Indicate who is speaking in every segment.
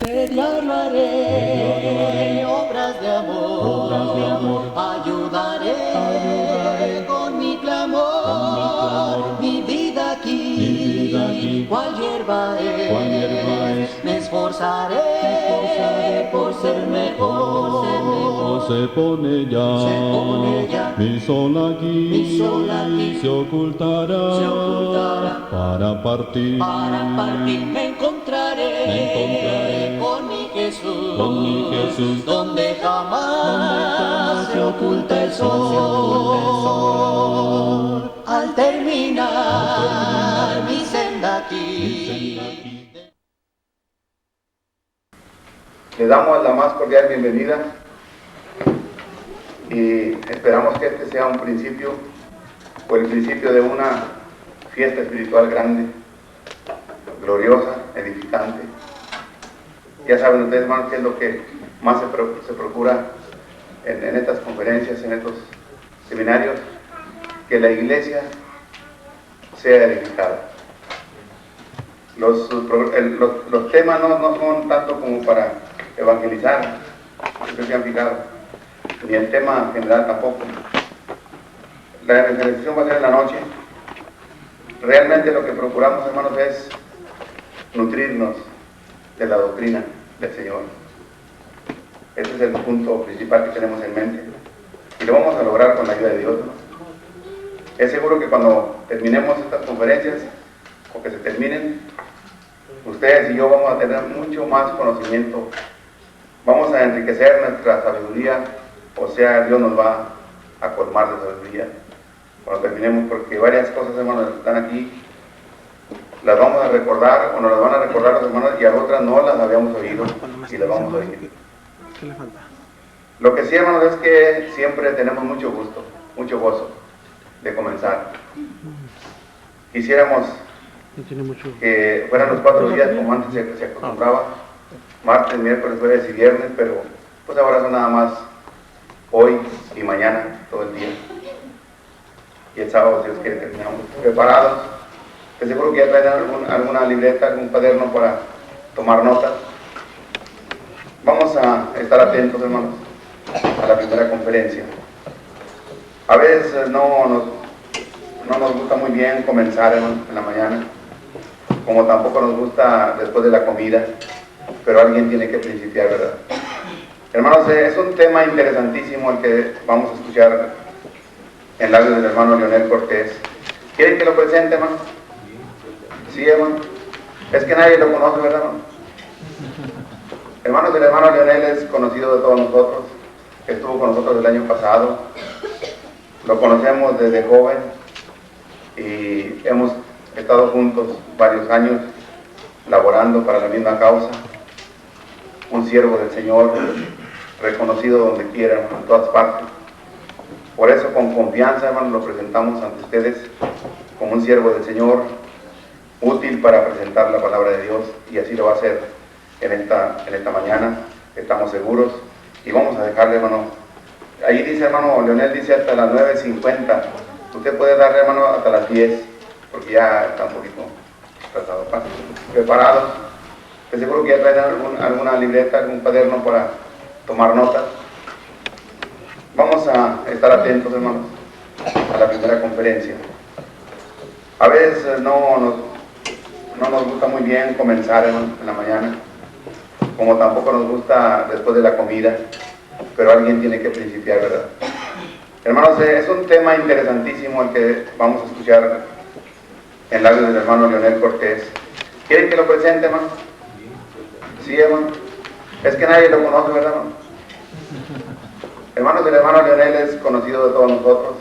Speaker 1: Diario haré obras de amor, ayudaré con mi clamor, mi vida aquí, cual hierba es, me esforzaré por ser mejor.
Speaker 2: Se pone ya, mi sol aquí, se ocultará, para partir,
Speaker 1: me encontraré con mi Jesús, donde jamás se oculta el sol. Al terminar mi senda aquí.
Speaker 3: Le damos la más cordial bienvenida y esperamos que este sea un principio o el principio de una fiesta espiritual grande, gloriosa, edificante. Ya saben ustedes, hermanos, qué es lo que más se procura en estas conferencias, en estos seminarios, que la iglesia sea edificada. Los temas no son tanto como para evangelizar, ustedes se han fijado, ni el tema general tampoco. La evangelización va a ser en la noche. Realmente lo que procuramos, hermanos, es nutrirnos de la doctrina del Señor. Ese es el punto principal que tenemos en mente y lo vamos a lograr con la ayuda de Dios, ¿no? Es seguro que cuando terminemos estas conferencias o que se terminen, ustedes y yo vamos a tener mucho más conocimiento, vamos a enriquecer nuestra sabiduría, o sea, Dios nos va a colmar de sabiduría cuando terminemos, porque varias cosas, hermanos, están aquí, las vamos a recordar o nos las van a recordar los hermanos y a otras no las habíamos oído y las vamos a oír.
Speaker 4: ¿Qué le falta?
Speaker 3: Lo que sí, hermanos, es que siempre tenemos mucho gusto, mucho gozo de comenzar. Quisiéramos que fueran los 4 días como antes se acostumbraba, martes, miércoles, jueves y viernes, pero pues ahora son nada más hoy y mañana, todo el día. Y el sábado, si es que terminamos preparados. De seguro que ya traen alguna libreta, algún cuaderno para tomar notas. Vamos a estar atentos, hermanos, a la primera conferencia. A veces no nos gusta muy bien comenzar, hermanos, en la mañana, como tampoco nos gusta después de la comida, pero alguien tiene que principiar, ¿verdad? Hermanos, es un tema interesantísimo el que vamos a escuchar en labios del hermano Leonel Cortés. ¿Quieren que lo presente, hermano? Sí, hermano. Es que nadie lo conoce, ¿verdad, hermano? Hermanos, el hermano Leonel es conocido de todos nosotros. Estuvo con nosotros el año pasado. Lo conocemos desde joven y hemos estado juntos varios años laborando para la misma causa. Un siervo del Señor, reconocido donde quiera, en todas partes. Por eso, con confianza, hermanos, lo presentamos ante ustedes como un siervo del Señor, útil para presentar la palabra de Dios, y así lo va a hacer en esta mañana, estamos seguros, y vamos a dejarle, hermano, ahí dice, hermano Leonel, dice hasta las 9:50, usted puede darle, hermano, hasta las 10, porque ya está un poquito preparados. De seguro que ya traen alguna libreta, algún cuaderno para tomar notas. Vamos a estar atentos, hermanos, a la primera conferencia. A veces no nos gusta muy bien comenzar, hermanos, en la mañana, como tampoco nos gusta después de la comida, pero alguien tiene que principiar, ¿verdad? Hermanos, es un tema interesantísimo el que vamos a escuchar en labios del hermano Leonel Cortés. ¿Quieren que lo presente, hermano? Sí, hermano. Es que nadie lo conoce, ¿verdad, hermano? Hermanos, el hermano Leonel es conocido de todos nosotros.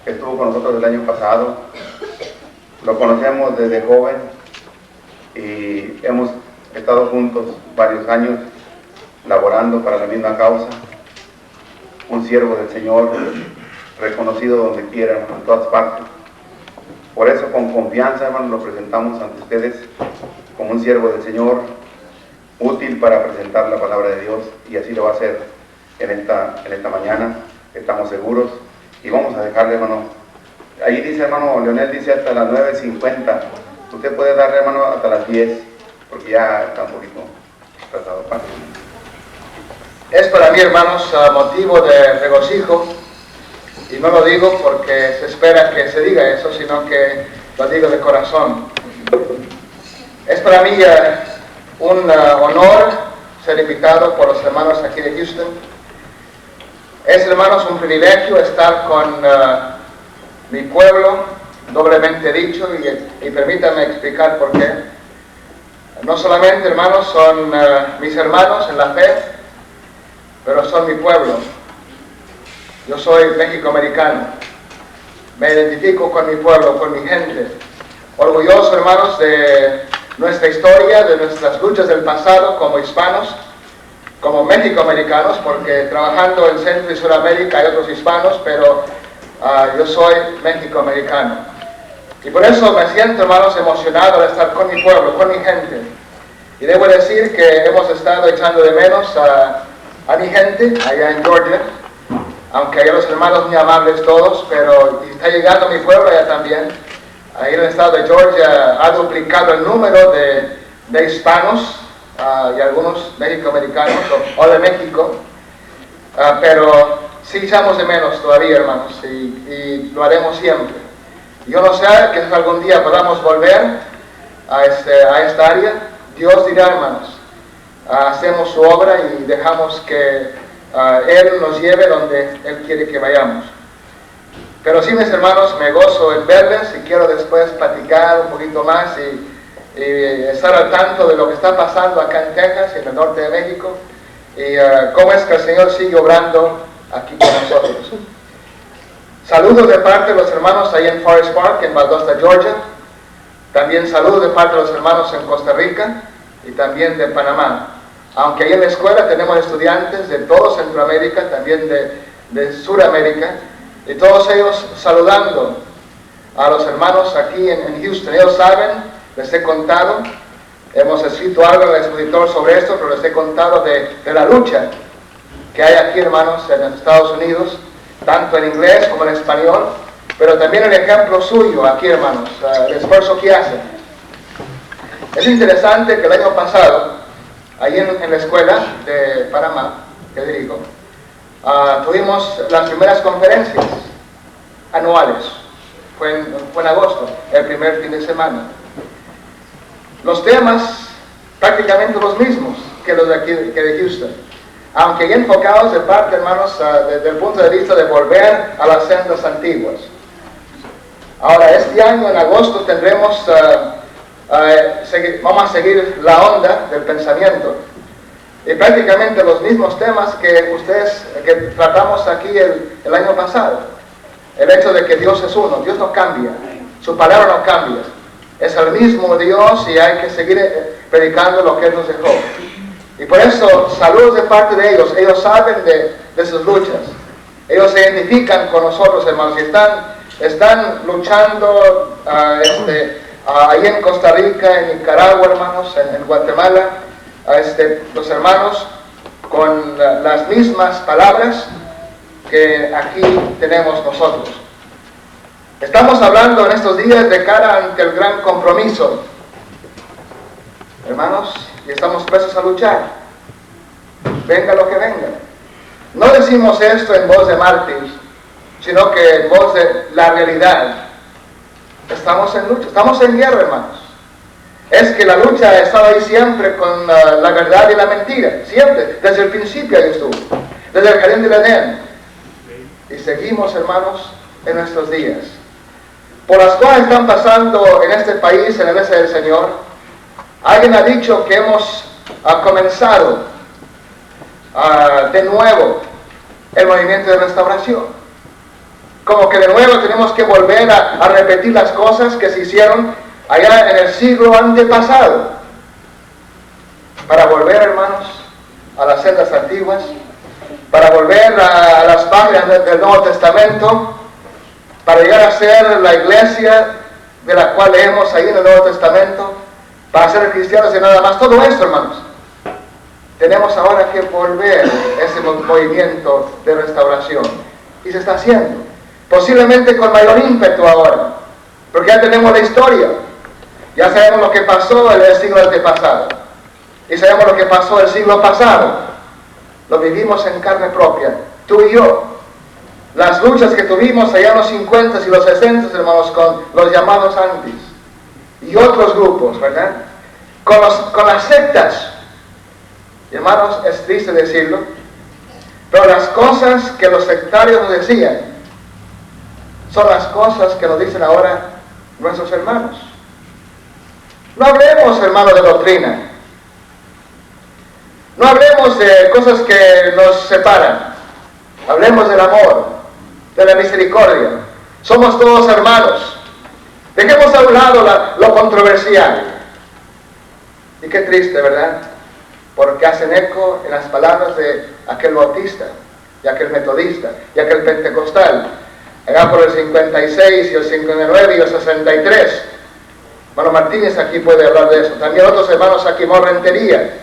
Speaker 3: Estuvo con nosotros el año pasado. Lo conocemos desde joven y hemos estado juntos varios años laborando para la misma causa. Un siervo del Señor, reconocido donde quiera, en todas partes. Por eso, con confianza, hermanos, lo presentamos ante ustedes como un siervo del Señor, útil para presentar la palabra de Dios, y así lo va a hacer en esta mañana, estamos seguros, y vamos a dejarle, hermano, ahí dice, hermano Leonel, dice hasta las 9:50, usted puede darle, hermano, hasta las 10, porque ya está un poquito dado paso. Es para mí, hermanos, motivo de regocijo, y no lo digo porque se espera que se diga eso, sino que lo digo de corazón. Es para mí un honor ser invitado por los hermanos aquí de Houston. Es, hermanos, un privilegio estar con mi pueblo, doblemente dicho, y permítanme explicar por qué. No solamente, hermanos, son mis hermanos en la fe, pero son mi pueblo. Yo soy mexicoamericano. Me identifico con mi pueblo, con mi gente. Orgulloso, hermanos, de nuestra historia, de nuestras luchas del pasado como hispanos, como mexicoamericanos, porque trabajando en Centro y Sudamérica hay otros hispanos, pero yo soy mexicoamericano. Y por eso me siento, hermanos, emocionado de estar con mi pueblo, con mi gente. Y debo decir que hemos estado echando de menos a mi gente allá en Georgia, aunque hay los hermanos muy amables todos, pero está llegando a mi pueblo allá también. Ahí en el estado de Georgia ha duplicado el número de hispanos y algunos mexicoamericanos o de México, pero sí echamos de menos todavía, hermanos, y lo haremos siempre. Yo no sé que algún día podamos volver a esta área. Dios dirá, hermanos, hacemos su obra y dejamos que Él nos lleve donde Él quiere que vayamos. Pero sí, mis hermanos, me gozo en verles y quiero después platicar un poquito más y estar al tanto de lo que está pasando acá en Texas y en el norte de México y cómo es que el Señor sigue obrando aquí con nosotros. Saludos de parte de los hermanos ahí en Forest Park, en Valdosta, Georgia. También saludos de parte de los hermanos en Costa Rica y también de Panamá. Aunque ahí en la escuela tenemos estudiantes de todo Centroamérica, también de Sudamérica, y todos ellos saludando a los hermanos aquí en Houston. Ellos saben, les he contado, hemos escrito algo en el expositor sobre esto, pero les he contado de la lucha que hay aquí, hermanos, en los Estados Unidos, tanto en inglés como en español, pero también el ejemplo suyo aquí, hermanos, el esfuerzo que hacen. Es interesante que el año pasado, ahí en la escuela de Panamá, que dirijo, tuvimos las primeras conferencias anuales. Fue en agosto, el primer fin de semana. Los temas prácticamente los mismos que los de aquí, que de Houston, aunque ya enfocados de parte, hermanos, desde el punto de vista de volver a las sendas antiguas. Ahora, este año en agosto tendremos, vamos a seguir la onda del pensamiento y prácticamente los mismos temas que tratamos aquí el año pasado. El hecho de que Dios es uno, Dios no cambia, su palabra no cambia, es el mismo Dios y hay que seguir predicando lo que Él nos dejó. Y por eso, saludos de parte de ellos saben de sus luchas, ellos se identifican con nosotros, hermanos, y están luchando ahí en Costa Rica, en Nicaragua, hermanos, en Guatemala, los hermanos con las mismas palabras que aquí tenemos nosotros. Estamos hablando en estos días de cara ante el gran compromiso, hermanos, y estamos prestos a luchar, venga lo que venga. No decimos esto en voz de mártir, sino que en voz de la realidad. Estamos en lucha, estamos en guerra, hermanos. Es que la lucha ha estado ahí siempre con la verdad y la mentira, siempre, desde el principio ahí estuvo, desde el jardín del Edén. Y seguimos, hermanos, en nuestros días. Por las cosas que están pasando en este país, en la iglesia del Señor, alguien ha dicho que hemos comenzado de nuevo el movimiento de restauración. Como que de nuevo tenemos que volver a repetir las cosas que se hicieron allá en el siglo antepasado. Para volver, hermanos, a las sendas antiguas, para volver a las páginas del Nuevo Testamento, para llegar a ser la iglesia de la cual leemos ahí en el Nuevo Testamento, para ser cristianos y nada más. Todo esto, hermanos, tenemos ahora que volver a ese movimiento de restauración. Y se está haciendo, posiblemente con mayor ímpetu ahora, porque ya tenemos la historia, ya sabemos lo que pasó en el siglo antepasado.
Speaker 4: Y sabemos lo que pasó el siglo pasado. Lo vivimos en carne propia, tú y yo. Las luchas que tuvimos allá en los 50 y los 60, hermanos, con los llamados antis. Y otros grupos, ¿verdad? Con las sectas. Hermanos, es triste decirlo, pero las cosas que los sectarios nos decían son las cosas que nos dicen ahora nuestros hermanos. No hablemos, hermanos, de doctrina. No hablemos de cosas que nos separan. Hablemos del amor, de la misericordia. Somos todos hermanos. Dejemos a un lado lo controversial. Y qué triste, ¿verdad? Porque hacen eco en las palabras de aquel bautista, y aquel metodista, y aquel pentecostal. Allá por el 56 y el 59 y el 63. Hermano Martínez aquí puede hablar de eso. También otros hermanos aquí en Rentería.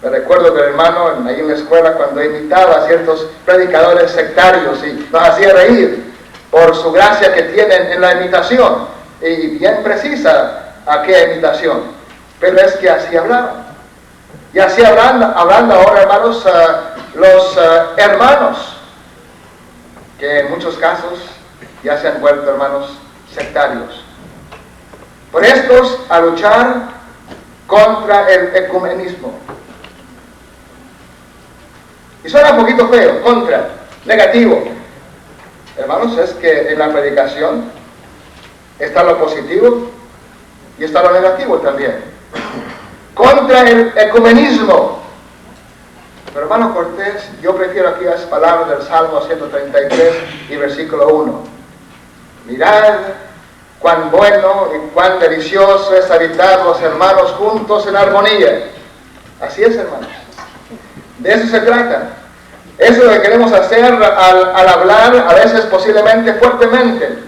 Speaker 4: Me recuerdo del hermano ahí en la escuela cuando imitaba a ciertos predicadores sectarios y nos hacía reír por su gracia que tienen en la imitación. Y bien precisa aquella imitación. Pero es que así hablaban. Y así hablando ahora, hermanos, los hermanos, que en muchos casos ya se han vuelto, hermanos, sectarios. Por estos a luchar contra el ecumenismo. Y suena un poquito feo, contra, negativo. Hermanos, es que en la predicación está lo positivo y está lo negativo también. Contra el ecumenismo. Pero hermano Cortés, yo prefiero aquí las palabras del Salmo 133 y versículo 1. Mirad cuán bueno y cuán delicioso es habitar los hermanos juntos en armonía. Así es, hermanos. De eso se trata. Eso es lo que queremos hacer al hablar, a veces posiblemente fuertemente.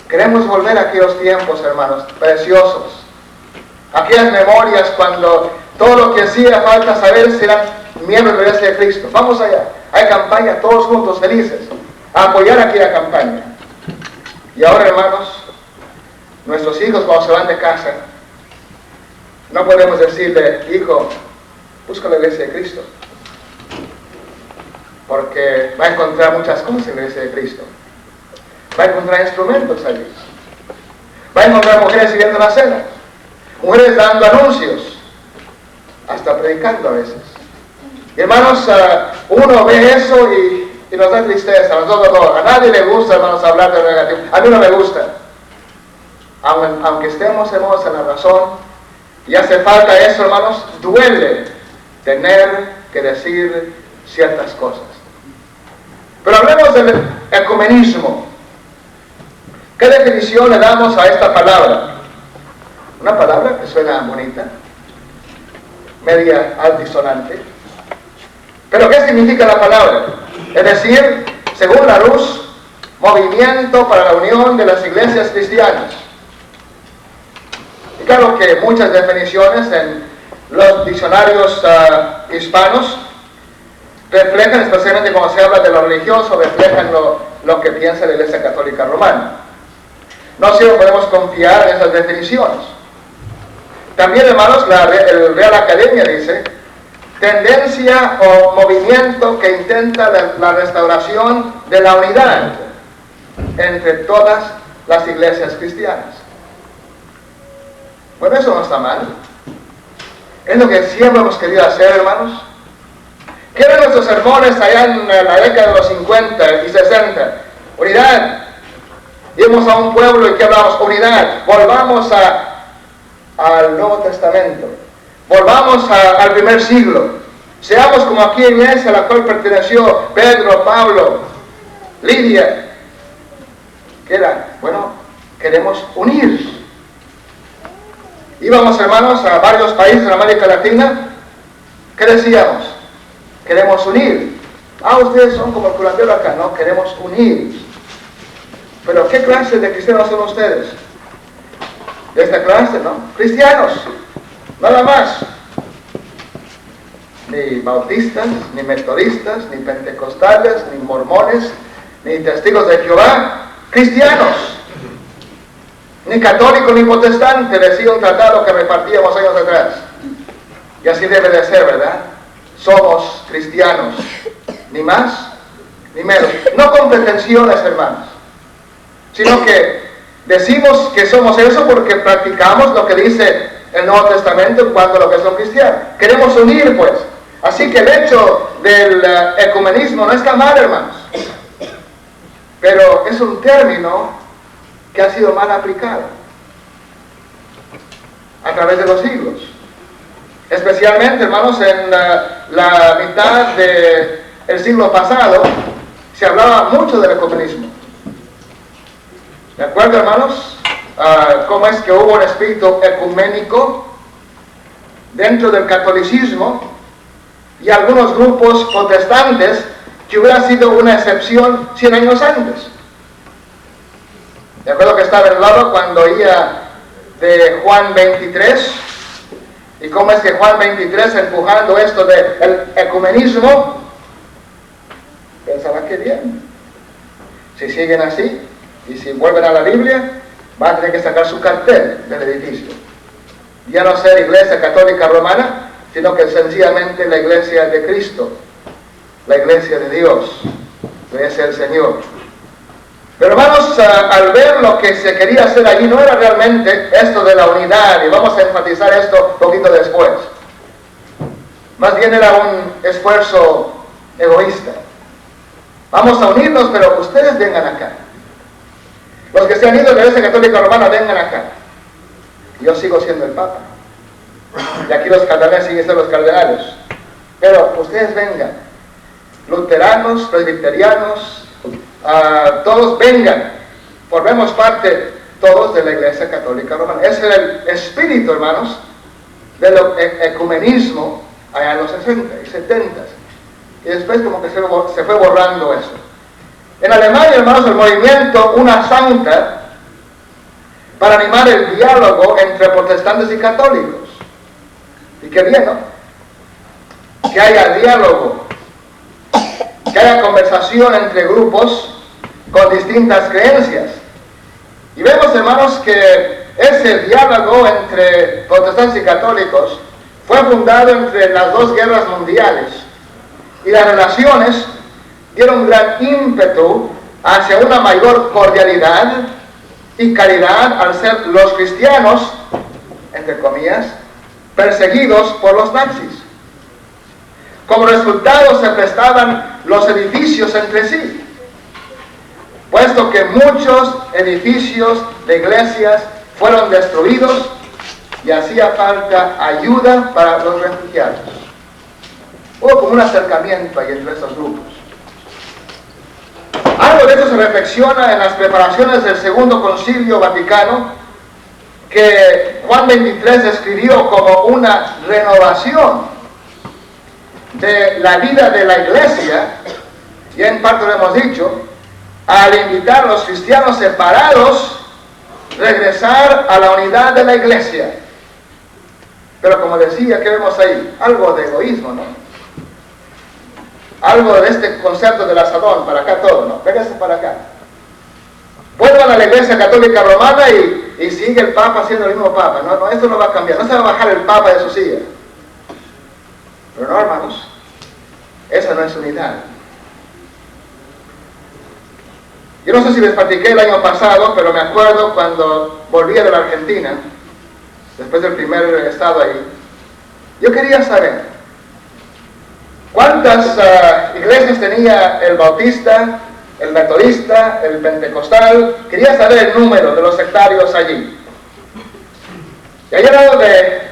Speaker 4: Queremos volver a aquellos tiempos, hermanos, preciosos. Aquellas memorias cuando todo lo que hacía falta saber si eran miembros de la Iglesia de Cristo. Vamos allá. Hay campaña, todos juntos, felices, a apoyar aquella campaña. Y ahora, hermanos, nuestros hijos cuando se van de casa, no podemos decirle, hijo, busca la Iglesia de Cristo. Porque va a encontrar muchas cosas en la Iglesia de Cristo. Va a encontrar instrumentos allí. Va a encontrar mujeres sirviendo la cena. Mujeres dando anuncios. Hasta predicando a veces. Y hermanos, uno ve eso y nos da tristeza. A nadie le gusta, hermanos, hablar de lo negativo. A mí no me gusta. Aunque estemos, hermanos, en la razón, y hace falta eso, hermanos, duele tener que decir ciertas cosas. Pero hablemos del ecumenismo. ¿Qué definición le damos a esta palabra? Una palabra que suena bonita, media altisonante. Pero ¿qué significa la palabra? Es decir, según la luz, movimiento para la unión de las iglesias cristianas. Y claro que muchas definiciones en los diccionarios hispanos reflejan, especialmente cuando se habla de lo religioso, reflejan lo que piensa la Iglesia Católica Romana. No siempre podemos confiar en esas definiciones. También, hermanos, el Real Academia dice, tendencia o movimiento que intenta la restauración de la unidad entre todas las iglesias cristianas. Bueno, eso no está mal. Es lo que siempre hemos querido hacer, hermanos. ¿Qué eran nuestros sermones allá en la década de los 50 y 60? Unidad. Íbamos a un pueblo y ¿qué hablamos? Unidad. Volvamos al Nuevo Testamento. Volvamos al primer siglo. Seamos como aquí en iglesia a la cual perteneció Pedro, Pablo, Lidia. ¿Qué era? Bueno, queremos unir. Íbamos, hermanos, a varios países de América Latina. ¿Qué decíamos? Queremos unir. Ustedes son como el curandero acá. No, queremos unir. Pero ¿qué clase de cristianos son ustedes? De esta clase, ¿no? Cristianos. Nada más. Ni bautistas, ni metodistas, ni pentecostales, ni mormones, ni testigos de Jehová. Cristianos. Ni católico ni protestante, decía un tratado que repartíamos años atrás. Y así debe de ser, ¿verdad? Somos cristianos, ni más ni menos. No con pretensiones, hermanos, sino que decimos que somos eso porque practicamos lo que dice el Nuevo Testamento en cuanto a lo que son cristianos. Queremos unir, pues. Así que el hecho del ecumenismo no está mal, hermanos, pero es un término que ha sido mal aplicado a través de los siglos. Especialmente, hermanos, en la mitad del siglo pasado se hablaba mucho del ecumenismo. ¿De acuerdo, hermanos? ¿Cómo es que hubo un espíritu ecuménico dentro del catolicismo y algunos grupos protestantes que hubiera sido una excepción 100 años antes? ¿De acuerdo que estaba en el lado cuando oía de Juan 23? ¿Y cómo es que Juan 23, empujando esto del ecumenismo, pensaba que bien? Si siguen así, y si vuelven a la Biblia, van a tener que sacar su cartel del edificio. Ya no ser Iglesia Católica Romana, sino que sencillamente la Iglesia de Cristo, la Iglesia de Dios, que es el Señor. Pero hermanos, al ver lo que se quería hacer allí, no era realmente esto de la unidad, y vamos a enfatizar esto un poquito después. Más bien era un esfuerzo egoísta. Vamos a unirnos, pero ustedes vengan acá. Los que se han ido de la Iglesia Católica Romana, vengan acá. Yo sigo siendo el Papa. Y aquí los cardenales siguen siendo los cardenales. Pero ustedes vengan. Luteranos, presbiterianos, todos vengan. Formemos parte todos de la Iglesia Católica Romana. Ese era el espíritu, hermanos, del ecumenismo allá en los 60 y 70. Y después como que se fue borrando eso. En Alemania, hermanos, el movimiento Una Santa, para animar el diálogo entre protestantes y católicos. Y qué bien, ¿no? Que haya diálogo, que haya conversación entre grupos con distintas creencias. Y vemos, hermanos, que ese diálogo entre protestantes y católicos fue fundado entre las dos guerras mundiales. Y las relaciones dieron gran ímpetu hacia una mayor cordialidad y caridad al ser los cristianos, entre comillas, perseguidos por los nazis. Como resultado se prestaban los edificios entre sí, puesto que muchos edificios de iglesias fueron destruidos y hacía falta ayuda para los refugiados. Hubo como un acercamiento ahí entre estos grupos. Algo de eso se reflexiona en las preparaciones del Segundo Concilio Vaticano, que Juan 23 describió como una renovación de la vida de la iglesia, y en parte lo hemos dicho, al invitar a los cristianos separados regresar a la unidad de la iglesia. Pero como decía, ¿qué vemos ahí? Algo de egoísmo, ¿no? Algo de este concepto del asadón, para acá todo, ¿no? Véngase para acá. Vuelvan a la Iglesia Católica Romana y sigue el Papa siendo el mismo Papa. No, esto no va a cambiar, no se va a bajar el Papa de su silla. Pero no, hermanos, esa no es unidad. Yo no sé si les platiqué el año pasado, pero me acuerdo cuando volvía de la Argentina, después del primer estado ahí, yo quería saber ¿cuántas iglesias tenía el bautista, el metodista, el pentecostal? Quería saber el número de los sectarios allí. Y allá al lado de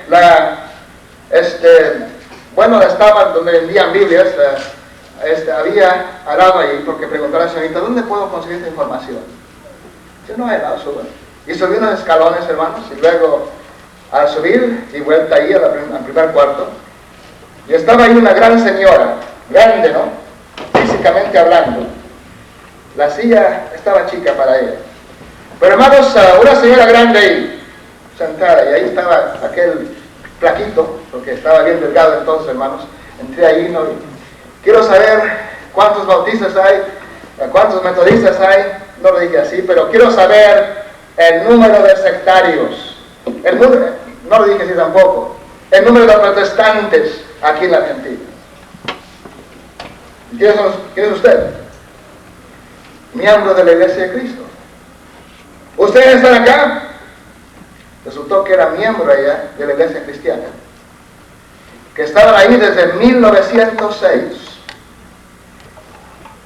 Speaker 4: estaban donde vendían Biblias, había al lado ahí, porque preguntó a la señorita, ¿dónde puedo conseguir esta información? Yo no he dado, suban. Y subí unos escalones, hermanos, y luego al subir y vuelta ahí al primer cuarto, y estaba ahí una gran señora, grande, ¿no? Físicamente hablando. La silla estaba chica para ella. Pero hermanos, una señora grande ahí, sentada, y ahí estaba aquel plaquito, porque estaba bien delgado entonces, hermanos. Entré ahí, ¿no? Quiero saber cuántos bautistas hay, cuántos metodistas hay, no lo dije así, pero quiero saber el número de sectarios. No lo dije así tampoco. el número de protestantes aquí en la Argentina. ¿Quién es usted? Miembro de la Iglesia de Cristo. ¿Ustedes están acá? Resultó que era miembro allá de la Iglesia Cristiana, que estaban ahí desde 1906.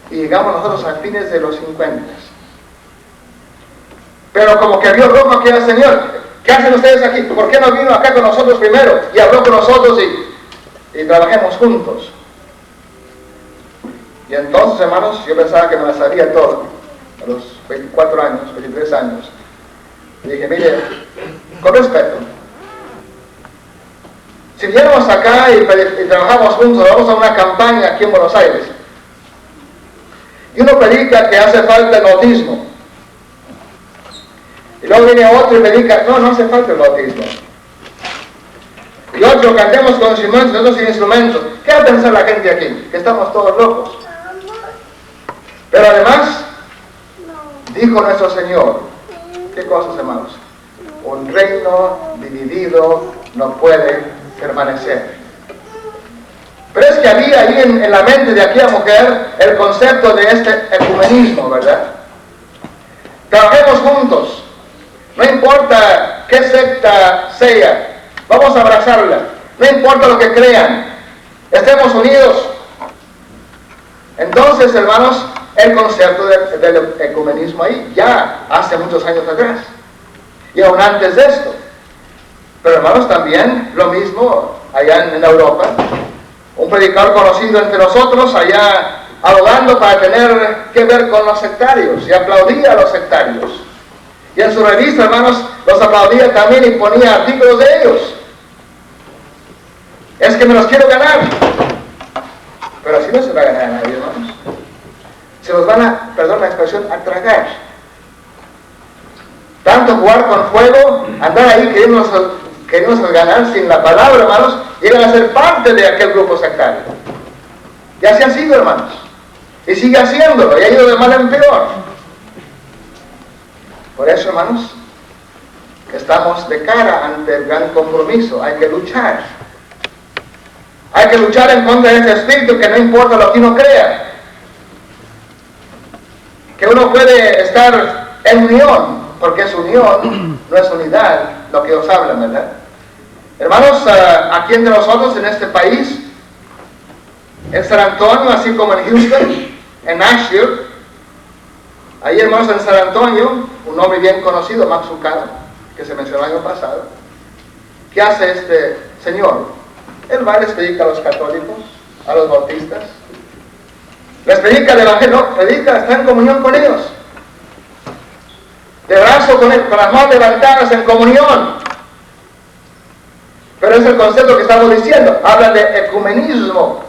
Speaker 4: Y llegamos nosotros a fines de los 50. Pero como que vio rojo aquí al Señor. ¿Qué hacen ustedes aquí? ¿Por qué no vino acá con nosotros primero? Y habló con nosotros y trabajemos juntos. Y entonces, hermanos, yo pensaba que me la sabía todo. A los 24 años, 23 años. Y dije, mire, con respeto, si viéramos acá y trabajamos juntos, vamos a una campaña aquí en Buenos Aires, y uno predica que hace falta el bautismo, y luego viene otro y predica, no hace falta el bautismo, y otro, cantemos con instrumentos, nosotros sin instrumentos. ¿Qué va a pensar la gente aquí? Que estamos todos locos. Pero además, dijo nuestro Señor, ¿qué cosas, hermanos? Un reino dividido no puede permanecer. Pero es que había ahí en la mente de aquella mujer el concepto de este ecumenismo, ¿verdad? Trabajemos juntos, no importa qué secta sea, vamos a abrazarla, no importa lo que crean, estemos unidos. Entonces, hermanos, el concepto del ecumenismo ahí, ya hace muchos años atrás, y aún antes de esto. Pero hermanos, también lo mismo allá en Europa, un predicador conocido entre nosotros allá abogando para tener que ver con los sectarios, y aplaudía a los sectarios. Y en su revista, hermanos, los aplaudía también y ponía artículos de ellos. Es que me los quiero ganar. Pero así no se va a ganar a nadie, hermanos. Se los van a, perdón la expresión, a tragar. Tanto jugar con fuego, andar ahí queriéndonos ganar sin la palabra, hermanos, llegan a ser parte de aquel grupo sectario. Y así ha sido, hermanos. Y sigue haciéndolo, y ha ido de mal en peor. Por eso, hermanos, estamos de cara ante el gran compromiso. Hay que luchar. Hay que luchar en contra de ese espíritu que no importa lo que uno crea. Que uno puede estar en unión, porque es unión, no es unidad, lo que os hablan, ¿verdad? Hermanos, aquí entre nosotros, en este país, en San Antonio, así como en Houston, en Nashville, ahí, hermanos, en San Antonio, un hombre bien conocido, Max Lucado, que se mencionó el año pasado, ¿qué hace este señor? Él va y les predica a los católicos, a los bautistas, les predica el evangelio, no, predica, está en comunión con ellos, de brazo con él, con las manos levantadas en comunión. Pero es el concepto que estamos diciendo, habla de ecumenismo.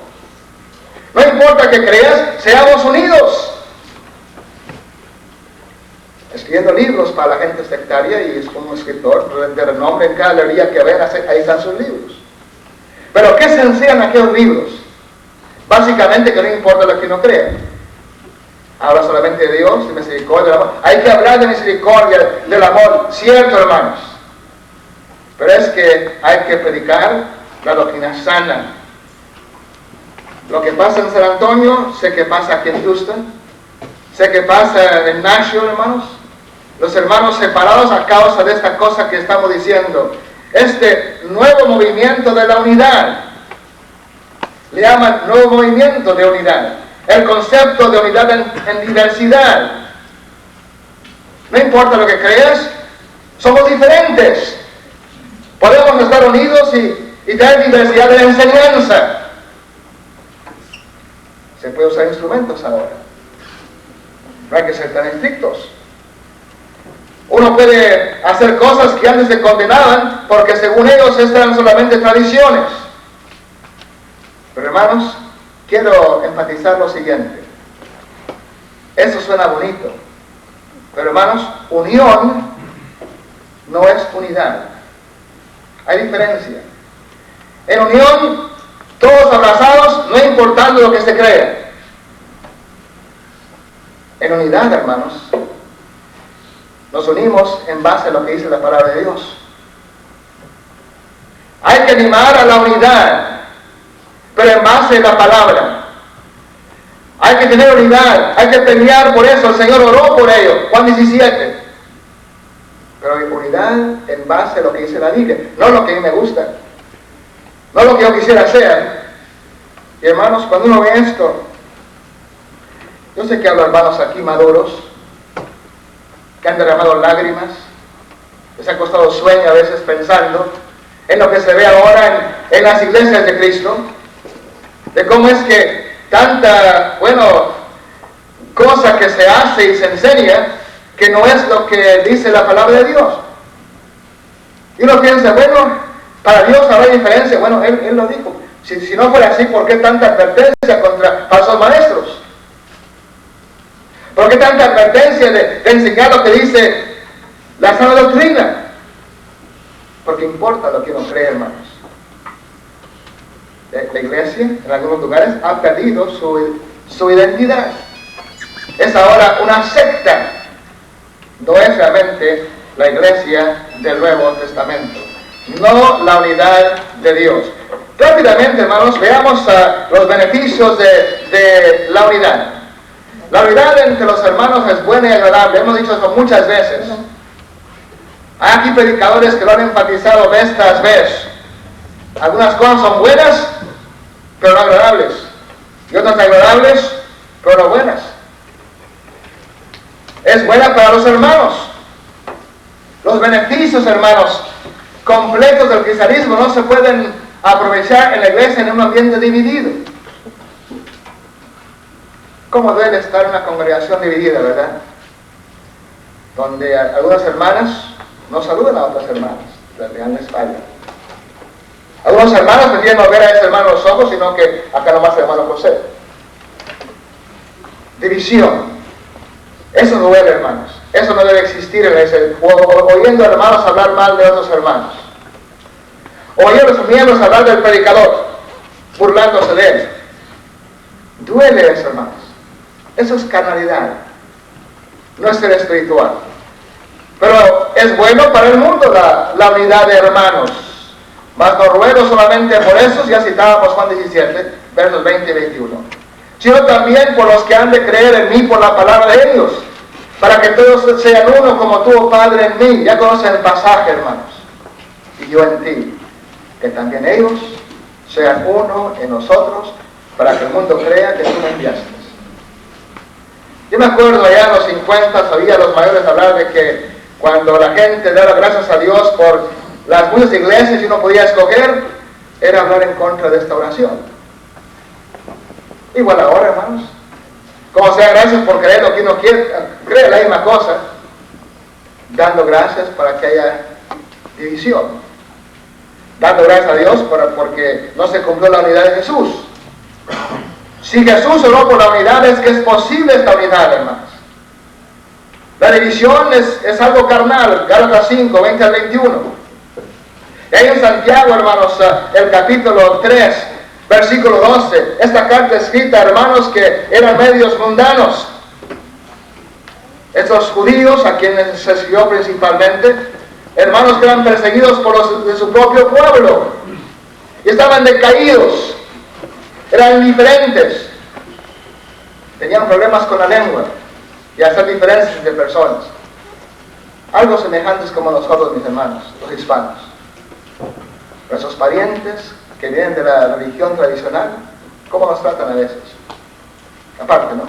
Speaker 4: No importa que creas, seamos unidos. Escribiendo libros para la gente sectaria, y es como escritor de renombre en cada librería que ven, ahí están sus libros. Pero ¿qué se enseñan aquellos libros? Básicamente que no importa lo que uno crea. Habla solamente de Dios, de misericordia, del amor. Hay que hablar de misericordia, del amor, cierto, hermanos. Pero es que hay que predicar la doctrina sana. Lo que pasa en San Antonio, sé que pasa aquí en Houston, sé que pasa en Nashville, hermanos. Los hermanos separados a causa de esta cosa que estamos diciendo. Este nuevo movimiento de la unidad. Le llaman nuevo movimiento de unidad. El concepto de unidad en diversidad. No importa lo que creas, somos diferentes. Podemos estar unidos y tener diversidad de enseñanza. Se puede usar instrumentos ahora. No hay que ser tan estrictos. Uno puede hacer cosas que antes se condenaban porque según ellos estas eran solamente tradiciones. Pero hermanos, quiero enfatizar lo siguiente. Eso suena bonito. Pero hermanos, unión no es unidad. Hay diferencia. En unión, todos abrazados, no importando lo que se crea. En unidad, hermanos, nos unimos en base a lo que dice la palabra de Dios. Hay que animar a la unidad, pero en base a la palabra. Hay que tener unidad, hay que pelear por eso. El Señor oró por ello, Juan 17. Pero hay unidad en base a lo que dice la Biblia, no lo que a mí me gusta, no lo que yo quisiera hacer. Y hermanos, cuando uno ve esto, yo sé que hablo hermanos aquí maduros, que han derramado lágrimas, les ha costado sueño a veces pensando en lo que se ve ahora en las iglesias de Cristo, de cómo es que tanta, cosa que se hace y se enseña, que no es lo que dice la palabra de Dios. Y uno piensa, para Dios habrá diferencia. Él lo dijo. Si no fuera así, ¿por qué tanta advertencia contra falsos maestros? ¿Por qué tanta advertencia de enseñar lo que dice la sana doctrina? Porque importa lo que uno cree, hermanos. La iglesia, en algunos lugares, ha perdido su identidad. Es ahora una secta. No es realmente la iglesia del Nuevo Testamento. No la unidad de Dios. Rápidamente, hermanos, veamos los beneficios de la unidad. La unidad entre los hermanos es buena y agradable. Hemos dicho eso muchas veces. Hay aquí predicadores que lo han enfatizado vez tras vez. Algunas cosas son buenas, pero no agradables. Y otras agradables, pero no buenas. Es buena para los hermanos. Los beneficios, hermanos, completos del cristianismo no se pueden aprovechar en la iglesia en un ambiente dividido. ¿Cómo debe estar una congregación dividida, verdad? Donde algunas hermanas no saludan a otras hermanas, les dan la espalda. Algunos hermanos prefieren no ver a ese hermano los ojos, sino que acá nomás el hermano José. División. Eso no duele, hermanos. Eso no debe existir en ese. Oyendo hermanos hablar mal de otros hermanos. Oyendo a los miembros hablar del predicador, burlándose de él. Duele eso, hermanos. Eso es carnalidad. No es ser espiritual. Pero es bueno para el mundo la unidad de hermanos. Mas no ruego solamente por esos, ya citábamos Juan 17, versos 20 y 21. Sino también por los que han de creer en mí por la palabra de ellos, para que todos sean uno como tú, oh Padre, en mí. Ya conocen el pasaje, hermanos. Y yo en ti. Que también ellos sean uno en nosotros, para que el mundo crea que tú me enviaste. Yo me acuerdo allá en los 50, oía a los mayores hablar de que cuando la gente daba gracias a Dios por las muchas iglesias y uno podía escoger, era hablar en contra de esta oración. Igual ahora, hermanos. Como sea, gracias por creer lo que uno quiere, cree la misma cosa, dando gracias para que haya división. Dando gracias a Dios porque no se cumplió la unidad de Jesús. Si Jesús oró por la unidad, es que es posible esta unidad, hermanos. La división es algo carnal. Gálatas 5, 20 al 21. Y ahí en Santiago, hermanos, el capítulo 3, versículo 12. Esta carta escrita, hermanos, que eran medios mundanos. Estos judíos, a quienes se escribió principalmente, hermanos que eran perseguidos por los de su propio pueblo. Y estaban decaídos. Eran indiferentes. Tenían problemas con la lengua y hacer diferencias entre personas. Algo semejantes como nosotros, mis hermanos, los hispanos. Nuestros parientes que vienen de la religión tradicional, ¿cómo nos tratan a veces? Aparte, ¿no?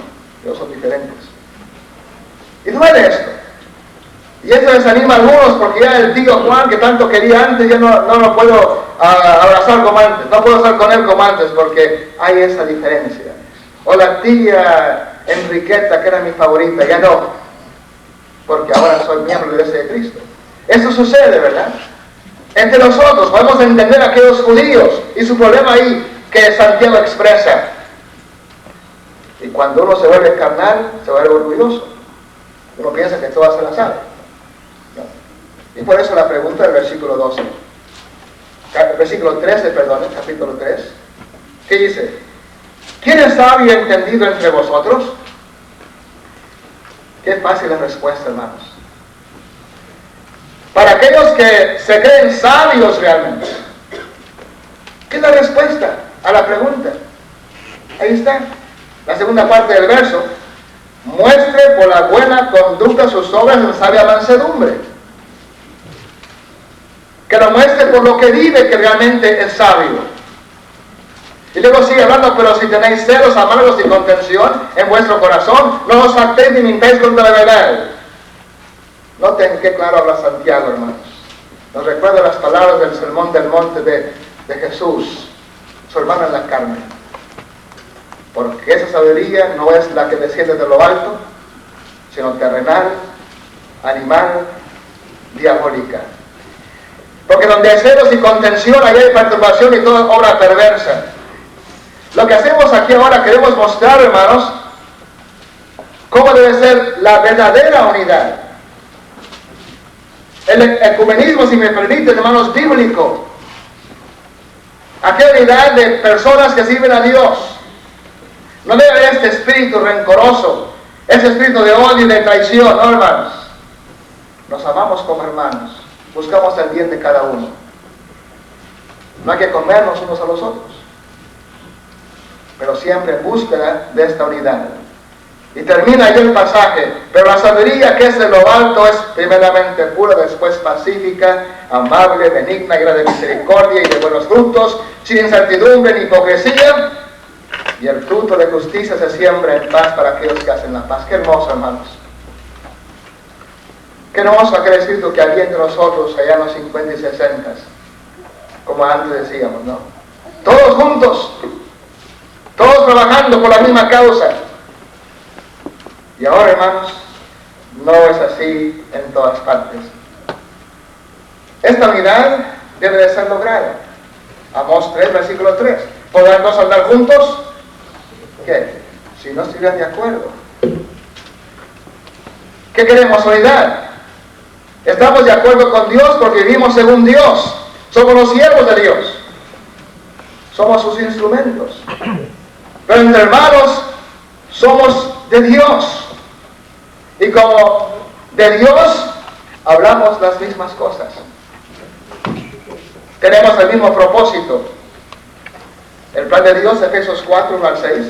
Speaker 4: Ellos son diferentes. Y duele esto. Y eso desanima a algunos porque ya el tío Juan que tanto quería antes, ya no lo puedo abrazar como antes, no puedo estar con él como antes porque hay esa diferencia. O la tía Enriqueta, que era mi favorita, ya no, porque ahora soy miembro de la Iglesia de Cristo. Eso sucede, ¿verdad? Entre nosotros podemos entender a aquellos judíos y su problema ahí que Santiago expresa. Y cuando uno se vuelve carnal, se vuelve orgulloso. Uno piensa que todo se la sabe. ¿No? Y por eso la pregunta del versículo 12. Versículo 13, perdón, capítulo 3. ¿Qué dice? ¿Quién es sabio y entendido entre vosotros? Qué fácil la respuesta, hermanos. Para aquellos que se creen sabios realmente, ¿Qué es la respuesta a la pregunta? Ahí está. La segunda parte del verso. Muestre por la buena conducta sus obras en sabia mansedumbre. Que lo muestre por lo que vive, que realmente es sabio. Y luego sigue hablando, pero si tenéis celos amargos y contención en vuestro corazón, no os jactéis ni mintáis contra la verdad. Noten qué claro habla Santiago, hermanos. Nos recuerda las palabras del sermón del monte de Jesús, su hermano en la carne. Porque esa sabiduría no es la que desciende de lo alto, sino terrenal, animal, diabólica. Porque donde hay celos y contención, ahí hay perturbación y toda obra perversa. Lo que hacemos aquí ahora, queremos mostrar, hermanos, cómo debe ser la verdadera unidad. El ecumenismo, si me permiten, hermanos, bíblico. Aquella unidad de personas que sirven a Dios. No debe haber este espíritu rencoroso, ese espíritu de odio y de traición, no, hermanos. Nos amamos como hermanos, buscamos el bien de cada uno. No hay que comernos unos a los otros, pero siempre en búsqueda de esta unidad. Y termina ahí el pasaje, pero la sabiduría que es de lo alto es primeramente pura, después pacífica, amable, benigna, llena de misericordia y de buenos frutos, sin incertidumbre ni hipocresía, y el fruto de justicia se siembra en paz para aquellos que hacen la paz. Qué hermoso, hermanos. Qué hermoso aquel espíritu que había entre nosotros allá en los 50 y 60, como antes decíamos, ¿no? Todos juntos, todos trabajando por la misma causa. Y ahora, hermanos, no es así en todas partes. Esta unidad debe de ser lograda. Amós 3, versículo 3. ¿Podrán dos andar juntos? ¿Qué? Si no estuvieran de acuerdo. ¿Qué queremos? Unidad. Estamos de acuerdo con Dios porque vivimos según Dios. Somos los siervos de Dios. Somos sus instrumentos. Pero entre hermanos somos de Dios. Y como de Dios hablamos las mismas cosas. Tenemos el mismo propósito. El plan de Dios, Efesios 4, 1 al 6.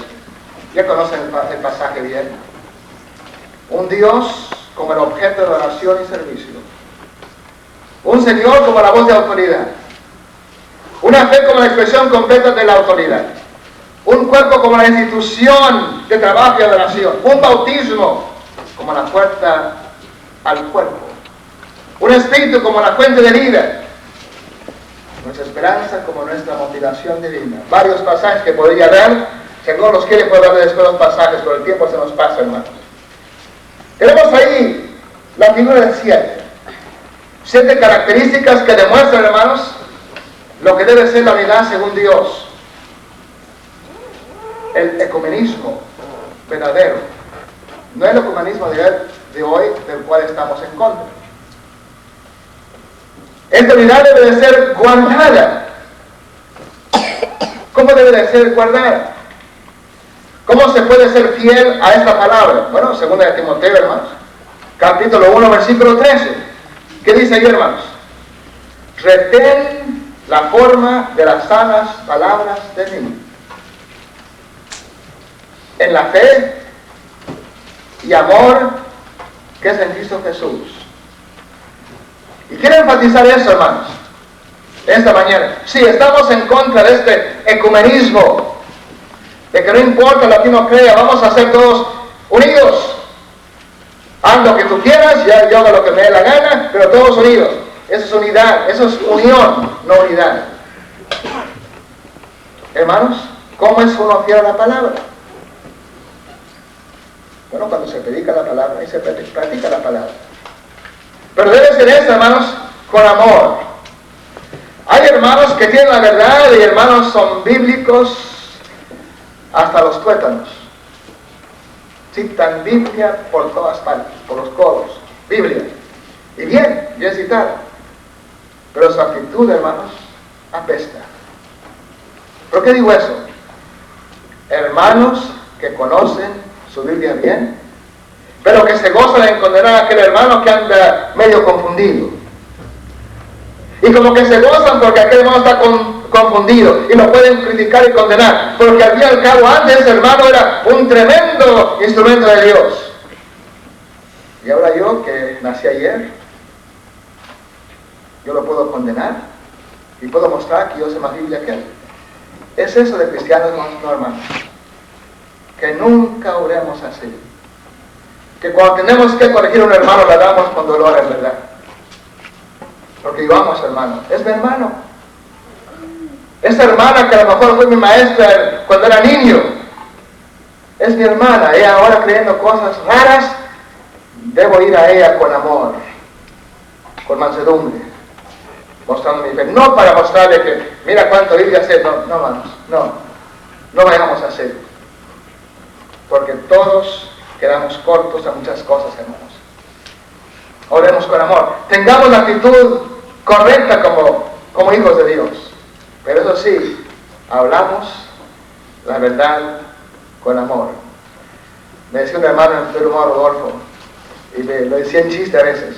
Speaker 4: Ya conocen el pasaje bien. Un Dios como el objeto de oración y servicio. Un Señor como la voz de autoridad. Una fe como la expresión completa de la autoridad. Un cuerpo como la institución de trabajo y adoración. Un bautismo como la puerta al cuerpo. Un espíritu como la fuente de vida. Nuestra esperanza como nuestra motivación divina. Varios pasajes que podría dar. Si alguno los quiere, puede darle después los pasajes, pero el tiempo se nos pasa, hermanos. Tenemos ahí la figura de 7. 7 características que demuestran, hermanos, lo que debe ser la unidad según Dios. El ecumenismo verdadero. No el ecumenismo de hoy, del cual estamos en contra. Esta unidad debe de ser guardada. ¿Cómo debe de ser guardada? ¿Cómo se puede ser fiel a esta palabra? Bueno, segunda de Timoteo, hermanos. Capítulo 1, versículo 13. ¿Qué dice ahí, hermanos? Retén la forma de las sanas palabras de mí. En la fe y amor que es en Cristo Jesús. Y quiero enfatizar eso, hermanos, esta mañana. Sí, estamos en contra de este ecumenismo, de que no importa lo que uno crea, vamos a ser todos unidos. Haz lo que tú quieras, ya yo hago lo que me dé la gana, pero todos unidos. Eso es unidad, eso es unión, no unidad. Hermanos, ¿cómo es uno fiel a la palabra? Bueno, cuando se predica la palabra y se practica la palabra. Pero debe ser esto, hermanos, con amor. Hay hermanos que tienen la verdad y hermanos son bíblicos hasta los tuétanos. Citan Biblia por todas partes, por los codos. Biblia. Y bien citada. Pero su actitud, hermanos, apesta. ¿Por qué digo eso? Hermanos que conocen su Biblia bien, pero que se gozan en condenar a aquel hermano que anda medio confundido. Y como que se gozan porque aquel hermano está confundido y lo pueden criticar y condenar, porque al fin y al cabo antes ese hermano era un tremendo instrumento de Dios. Y ahora yo, que nací ayer, yo lo puedo condenar y puedo mostrar que yo sé más Biblia que él. Es eso de cristianos, no, hermanos. Que nunca oremos así. Que cuando tenemos que corregir a un hermano, lo hagamos con dolor, en verdad. Porque íbamos, hermano. Es mi hermano. Esta hermana que a lo mejor fue mi maestra cuando era niño. Es mi hermana. Ella ahora creyendo cosas raras. Debo ir a ella con amor. Con mansedumbre. Mostrando mi fe. No para mostrarle que, mira cuánto Biblia sé. No, hermanos. No vayamos a hacer. Porque todos quedamos cortos a muchas cosas, hermanos. Oremos con amor. Tengamos la actitud correcta como hijos de Dios. Pero eso sí, hablamos la verdad con amor. Me decía un hermano en Perú, Rodolfo, y lo decía en chiste a veces.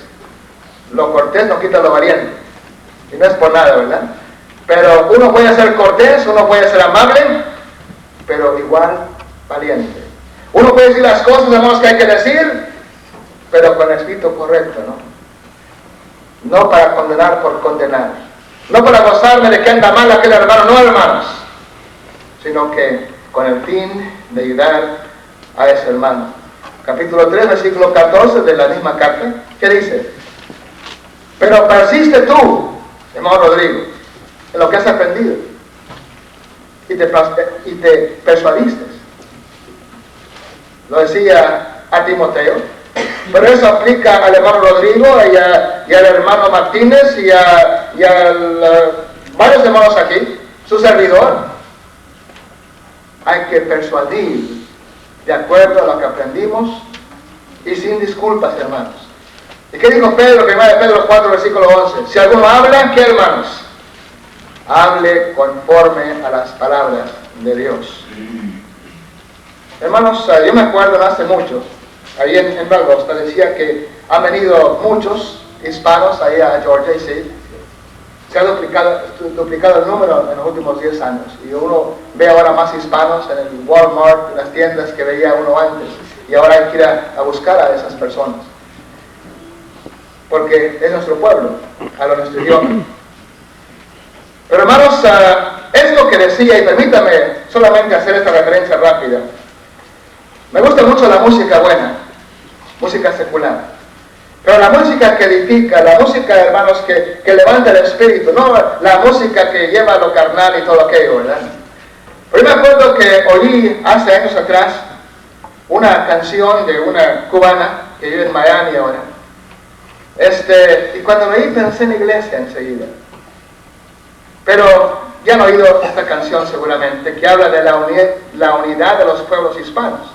Speaker 4: Lo cortés no quita lo valiente. Y no es por nada, ¿verdad? Pero uno puede ser cortés, uno puede ser amable, pero igual valiente. Uno puede decir las cosas, hermanos, que hay que decir, pero con el espíritu correcto, ¿no? No para condenar por condenar. No para gozarme de que anda mal aquel hermano, no, hermanos. Sino que con el fin de ayudar a ese hermano. Capítulo 3, versículo 14 de la misma carta, ¿qué dice? Pero persiste tú, hermano Rodrigo, en lo que has aprendido. Y te persuadiste. Lo decía a Timoteo, pero eso aplica al hermano Rodrigo y al hermano Martínez y a varios hermanos aquí, su servidor. Hay que persuadir de acuerdo a lo que aprendimos y sin disculpas, hermanos. ¿Y qué dijo Pedro? 1 Pedro 4, versículo 11. Si alguno habla, ¿qué, hermanos? Hable conforme a las palabras de Dios. Hermanos, yo me acuerdo hace mucho, ahí en Valdosta, decía que han venido muchos hispanos ahí a Georgia y sí, se ha duplicado el número en los últimos 10 años. Y uno ve ahora más hispanos en el Walmart, en las tiendas que veía uno antes. Y ahora hay que ir a buscar a esas personas. Porque es nuestro pueblo, habla nuestro idioma. Pero hermanos, es lo que decía, y permítame solamente hacer esta referencia rápida. Me gusta mucho la música buena, música secular. Pero la música que edifica, la música, hermanos, que levanta el espíritu, no la música que lleva lo carnal y todo aquello, ¿verdad? Pero yo me acuerdo que oí hace años atrás una canción de una cubana que vive en Miami ahora. Y cuando lo oí pensé en la iglesia enseguida. Pero ya han oído esta canción seguramente, que habla de la unidad de los pueblos hispanos.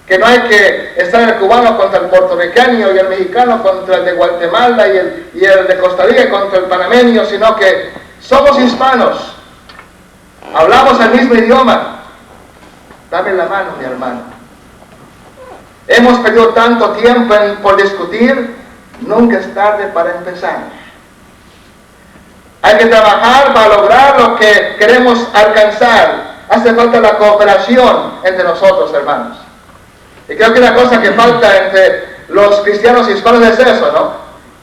Speaker 4: Que no hay que estar el cubano contra el puertorriqueño y el mexicano contra el de Guatemala y el de Costa Rica contra el panameño, sino que somos hispanos, hablamos el mismo idioma. Dame la mano, mi hermano. Hemos perdido tanto tiempo por discutir, nunca es tarde para empezar. Hay que trabajar para lograr lo que queremos alcanzar. Hace falta la cooperación entre nosotros, hermanos. Y creo que una cosa que falta entre los cristianos hispanos es eso, ¿no?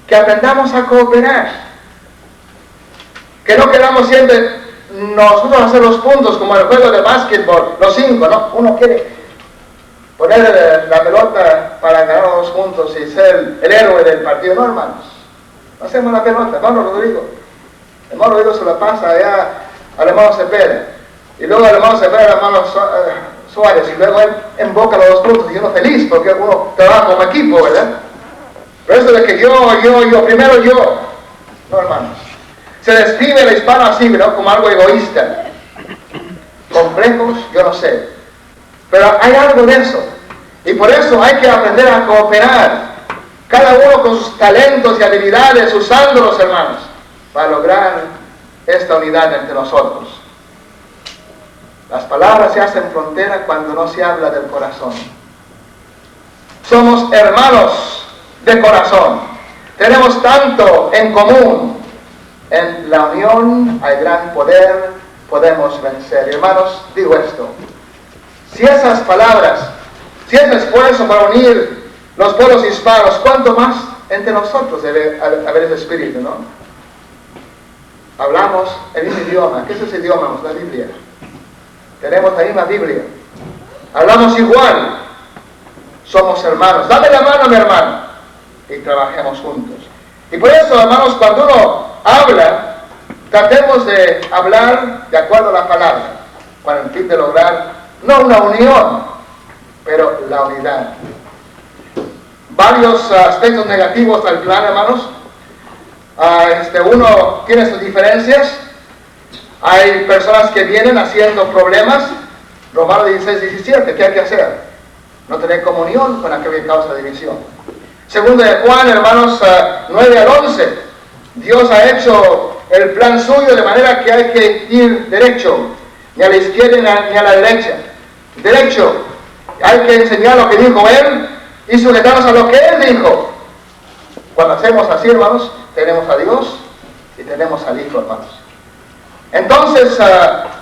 Speaker 4: Que aprendamos a cooperar. Que no queramos siempre nosotros hacer los puntos como el juego de básquetbol, los 5, ¿no? Uno quiere poner la pelota para ganar los 2 puntos y ser el héroe del partido. No, hermanos. No hacemos la pelota, hermano Rodrigo. El hermano Rodrigo se la pasa allá al hermano Cepeda. Y luego el hermano Cepeda al hermano Suárez, y luego él emboca los 2 puntos y uno feliz porque uno trabaja como equipo, ¿verdad? Pero eso de que yo, primero yo, no, hermanos. Se describe el hispano así, ¿no? Como algo egoísta. Complejos, yo no sé. Pero hay algo de eso. Y por eso hay que aprender a cooperar. Cada uno con sus talentos y habilidades, usándolos, hermanos, para lograr esta unidad entre nosotros. Las palabras se hacen frontera cuando no se habla del corazón. Somos hermanos de corazón. Tenemos tanto en común. En la unión hay gran poder, podemos vencer. Hermanos, digo esto. Si esas palabras, si ese esfuerzo para unir los pueblos hispanos, ¿cuánto más entre nosotros debe haber ese espíritu, no? Hablamos el mismo idioma. ¿Qué es ese idioma? La Biblia. Tenemos la misma Biblia. Hablamos igual. Somos hermanos. Dame la mano, mi hermano. Y trabajemos juntos. Y por eso, hermanos, cuando uno habla, tratemos de hablar de acuerdo a la palabra, con el fin de lograr no una unión, pero la unidad. Varios aspectos negativos del plan, hermanos. Uno tiene sus diferencias. Hay personas que vienen haciendo problemas. Romanos 16, 17, ¿qué hay que hacer? No tener comunión con aquel que causa división. Segundo de Juan, hermanos, 9 al 11. Dios ha hecho el plan suyo de manera que hay que ir derecho, ni a la izquierda ni a la derecha. Derecho. Hay que enseñar lo que dijo Él y sujetarnos a lo que Él dijo. Cuando hacemos así, hermanos, tenemos a Dios y tenemos al Hijo, hermanos. Entonces,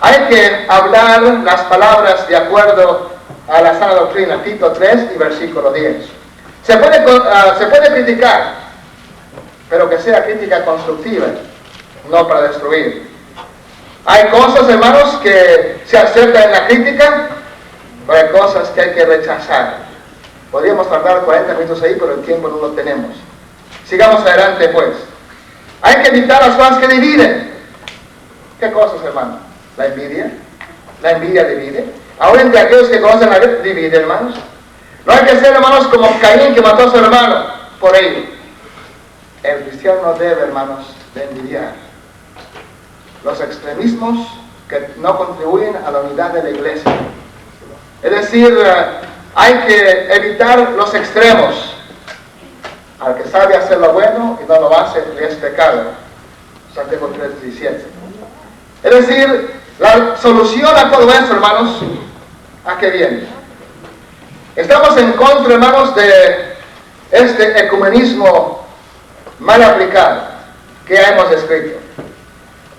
Speaker 4: hay que hablar las palabras de acuerdo a la sana doctrina. Tito 3 y versículo 10. Se puede criticar, pero que sea crítica constructiva, no para destruir. Hay cosas, hermanos, que se aceptan en la crítica, pero hay cosas que hay que rechazar. Podríamos tardar 40 minutos ahí, pero el tiempo no lo tenemos. Sigamos adelante, pues. Hay que evitar las cosas que dividen. ¿Qué cosas, hermano? La envidia. La envidia divide. Aún entre aquellos que conocen la verdad, divide, hermanos. No hay que ser, hermanos, como Caín, que mató a su hermano por ello. El cristiano no debe, hermanos, de envidiar. Los extremismos que no contribuyen a la unidad de la iglesia. Es decir, hay que evitar los extremos. Al que sabe hacer lo bueno y no lo hace, le es pecado. Santiago 3:17. Es decir, la solución a todo esto, hermanos, ¿a qué viene? Estamos en contra, hermanos, de este ecumenismo mal aplicado que ya hemos descrito.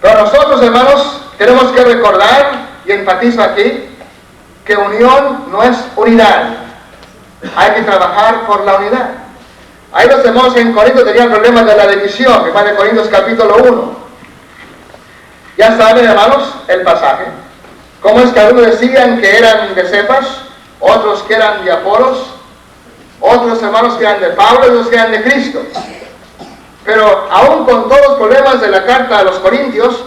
Speaker 4: Pero nosotros, hermanos, tenemos que recordar, y enfatizo aquí, que unión no es unidad. Hay que trabajar por la unidad. Ahí los hermanos en Corinto tenían problemas de la división, 1 Corintios capítulo 1. Ya saben, hermanos, el pasaje. Cómo es que algunos decían que eran de Cefas, otros que eran de Apolos, otros hermanos que eran de Pablo y otros que eran de Cristo. Pero aún con todos los problemas de la carta a los Corintios,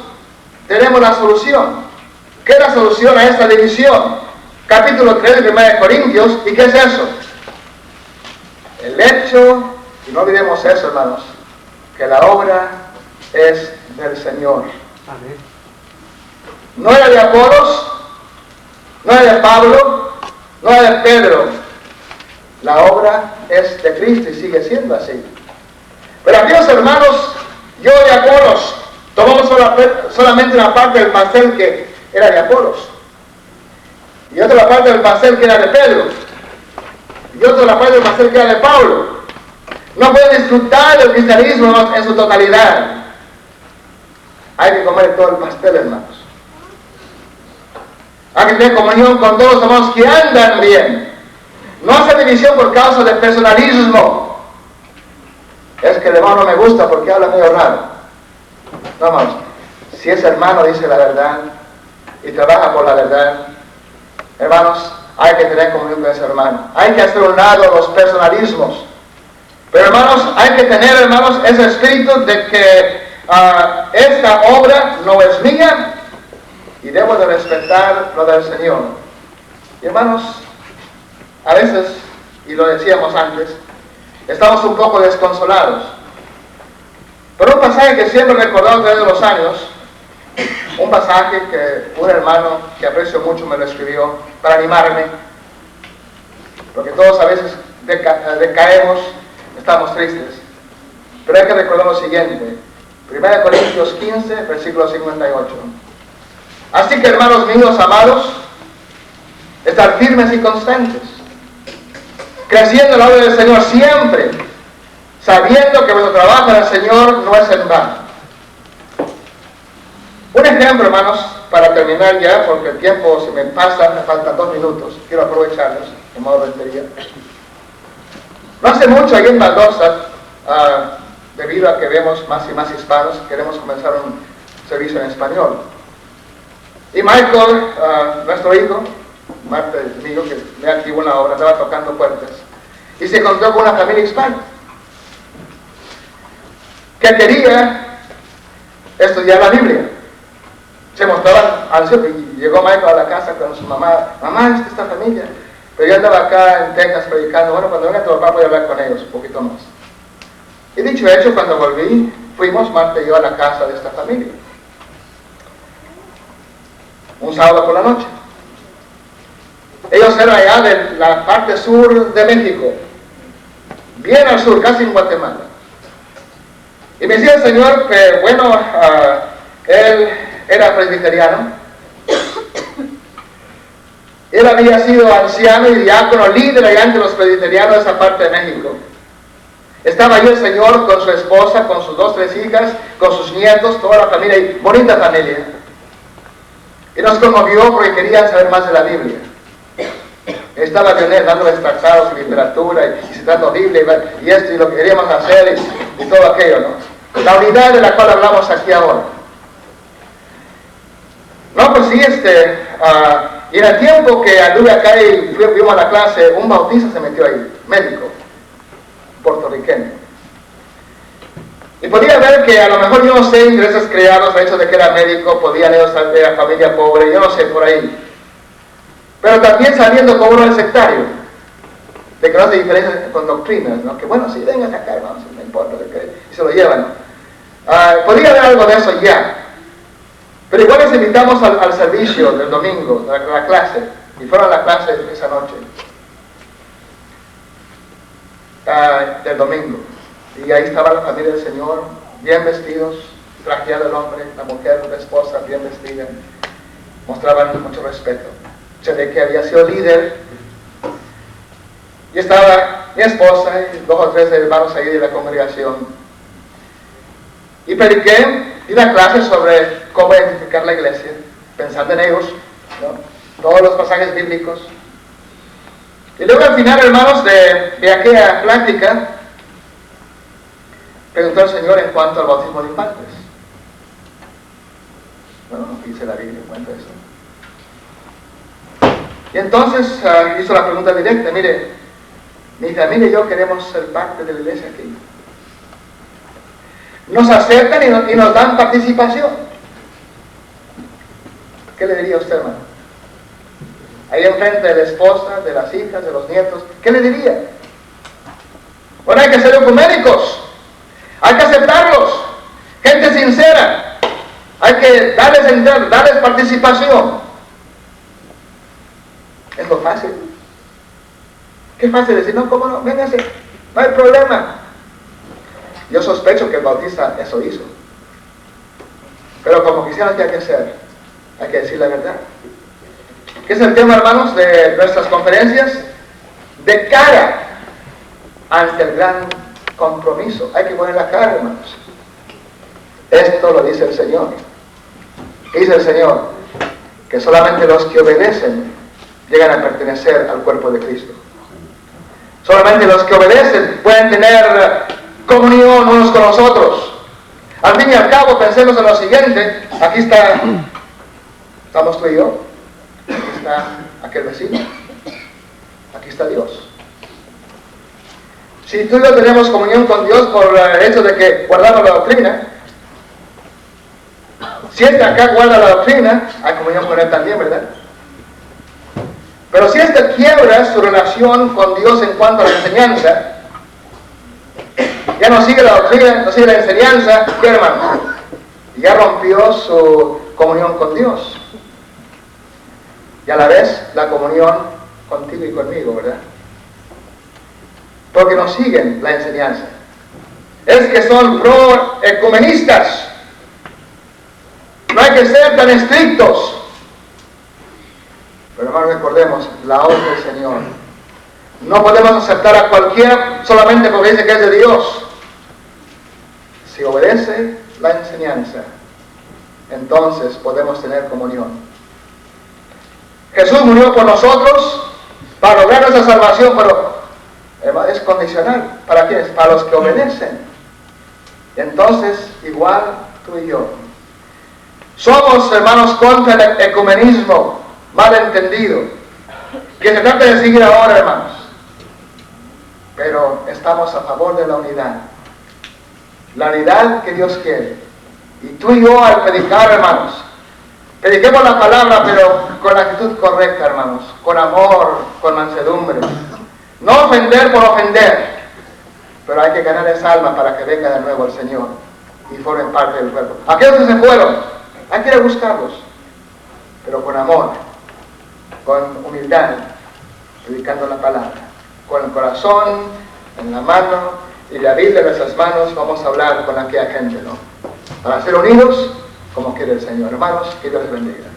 Speaker 4: tenemos la solución. ¿Qué es la solución a esta división? Capítulo 3 de 1 Corintios, ¿y qué es eso? El hecho, y no olvidemos eso, hermanos, que la obra es del Señor.
Speaker 1: Amén.
Speaker 4: No era de Apolos, no era de Pablo, no era de Pedro. La obra es de Cristo y sigue siendo así. Pero aquí los hermanos, yo y Apolos, tomamos solamente una parte del pastel que era de Apolos. Y otra parte del pastel que era de Pedro. Y otra la parte del pastel que era de Pablo. No pueden disfrutar del cristianismo en su totalidad. Hay que comer todo el pastel, hermanos. Hay que tener comunión con todos los hermanos que andan bien. No hacer división por causa de personalismo. Es que el hermano no me gusta porque habla medio raro. No, hermanos. Si ese hermano dice la verdad y trabaja por la verdad, hermanos, hay que tener comunión con ese hermano. Hay que hacer a un lado los personalismos. Pero, hermanos, hay que tener, hermanos, ese espíritu de que esta obra no es mía y debo de respetar lo del Señor. Y, hermanos, a veces, y lo decíamos antes, estamos un poco desconsolados. Pero un pasaje que siempre he recordado a través de los años, un pasaje que un hermano que aprecio mucho me lo escribió para animarme, porque todos a veces decaemos, estamos tristes. Pero hay que recordar lo siguiente, 1 Corintios 15, versículo 58. Así que, hermanos míos amados, estar firmes y constantes, creciendo en la obra del Señor siempre, sabiendo que vuestro trabajo en el Señor no es en vano. Un ejemplo, hermanos, para terminar ya, porque el tiempo se me pasa, me faltan 2 minutos, quiero aprovecharlos en modo de despedida. No hace mucho, ahí en Mendoza, debido a que vemos más y más hispanos, queremos comenzar un servicio en español. Y Michael, nuestro hijo, mío, que me activó en la obra, estaba tocando puertas, y se encontró con una familia hispana, que quería estudiar la Biblia. Se mostraban ansiosos y llegó Michael a la casa con su mamá. Mamá, esta familia. Pero yo andaba acá en Texas predicando. Bueno, cuando venga tu papá voy a hablar con ellos un poquito más. Y dicho hecho, cuando volví, fuimos Marta y yo a la casa de esta familia. Un sábado por la noche. Ellos eran allá de la parte sur de México. Bien al sur, casi en Guatemala. Y me decía el Señor que, bueno, él era presbiteriano. Él había sido anciano y diácono, líder allá entre los presbiterianos de esa parte de México. Estaba allí el Señor con su esposa, con sus 2, 3 hijas, con sus nietos, toda la familia, y bonita familia. Y nos conmovió porque querían saber más de la Biblia. Estaba Leonel dándoles tratados de literatura y citando Biblia y esto y lo que queríamos hacer y todo aquello, ¿no? La unidad de la cual hablamos aquí ahora. No, pues sí, y en el tiempo que anduve acá y fuimos a la clase, un bautista se metió ahí, médico, puertorriqueño. Y podía ver que a lo mejor, yo no sé, intereses creados, el hecho de que era médico, podían ellos ser de la familia pobre, yo no sé, por ahí. Pero también sabiendo cómo uno es sectario, de que no hace diferencia con doctrinas, ¿no? Que bueno, sí, vengan acá, hermanos, no importa, y se lo llevan. Podría haber algo de eso ya. Pero igual les invitamos al servicio del domingo, a la clase, y fueron a la clase esa noche, del domingo. Y ahí estaba la familia del Señor, bien vestidos, trajeado el hombre, la mujer, la esposa, bien vestida. Mostraban mucho respeto. Se ve que había sido líder. Y estaba mi esposa y 2 o 3 hermanos ahí de la congregación. Y prediqué una clase sobre cómo edificar la iglesia, pensando en ellos, ¿no? Todos los pasajes bíblicos. Y luego al final, hermanos, de aquella plática, preguntó el Señor en cuanto al bautismo de infantes. Bueno, dice la Biblia en cuanto a eso. Y entonces hizo la pregunta directa: mire, mi familia y yo queremos ser parte de la iglesia aquí. Nos aceptan y nos dan participación. ¿Qué le diría a usted, hermano? Ahí enfrente de la esposa, de las hijas, de los nietos, ¿qué le diría? Bueno, hay que ser ecuménicos, hay que aceptarlos, gente sincera, hay que darles participación. Es lo fácil. Qué fácil decir, no, ¿cómo no? Véngase, no hay problema. Yo sospecho que el bautista eso hizo. Pero como quisiera que hay que hacer, hay que decir la verdad. ¿Qué es el tema, hermanos, de nuestras conferencias? De cara ante el gran compromiso. Hay que poner la cara, hermanos. Esto lo dice el Señor. Dice el Señor que solamente los que obedecen llegan a pertenecer al cuerpo de Cristo. Solamente los que obedecen pueden tener comunión unos con los otros. Al fin y al cabo, pensemos en lo siguiente. Aquí estamos tú y yo. Aquí está aquel vecino. Aquí está Dios. Si tú y yo tenemos comunión con Dios por el hecho de que guardamos la doctrina, si este acá guarda la doctrina, hay comunión con él también, ¿verdad? Pero si este quiebra su relación con Dios en cuanto a la enseñanza, ya no sigue la doctrina, no sigue la enseñanza, ¿qué, hermano? Ya rompió su comunión con Dios. Y a la vez la comunión contigo y conmigo, ¿verdad? Porque no siguen la enseñanza. Es que son pro-ecumenistas. No hay que ser tan estrictos. Pero hermanos, recordemos la obra del Señor. No podemos aceptar a cualquiera solamente porque dice que es de Dios. Si obedece la enseñanza, entonces entonces podemos tener comunión. Jesús murió por nosotros para lograr nuestra salvación, pero es condicional. ¿Para quiénes? Para los que obedecen. Entonces, igual tú y yo. Somos, hermanos, contra el ecumenismo mal entendido, que se trata de seguir ahora, hermanos. Pero estamos a favor de la unidad. La unidad que Dios quiere. Y tú y yo al predicar, hermanos, prediquemos la palabra, pero con la actitud correcta, hermanos, con amor, con mansedumbre. No ofender por ofender, pero hay que ganar esa alma para que venga de nuevo el Señor y formen parte del cuerpo. Aquellos que se fueron, hay que ir a buscarlos, pero con amor, con humildad, predicando la palabra, con el corazón en la mano y la Biblia en nuestras manos. Vamos a hablar con aquella gente, ¿no? Para ser unidos como quiere el Señor. Hermanos, que Dios les bendiga.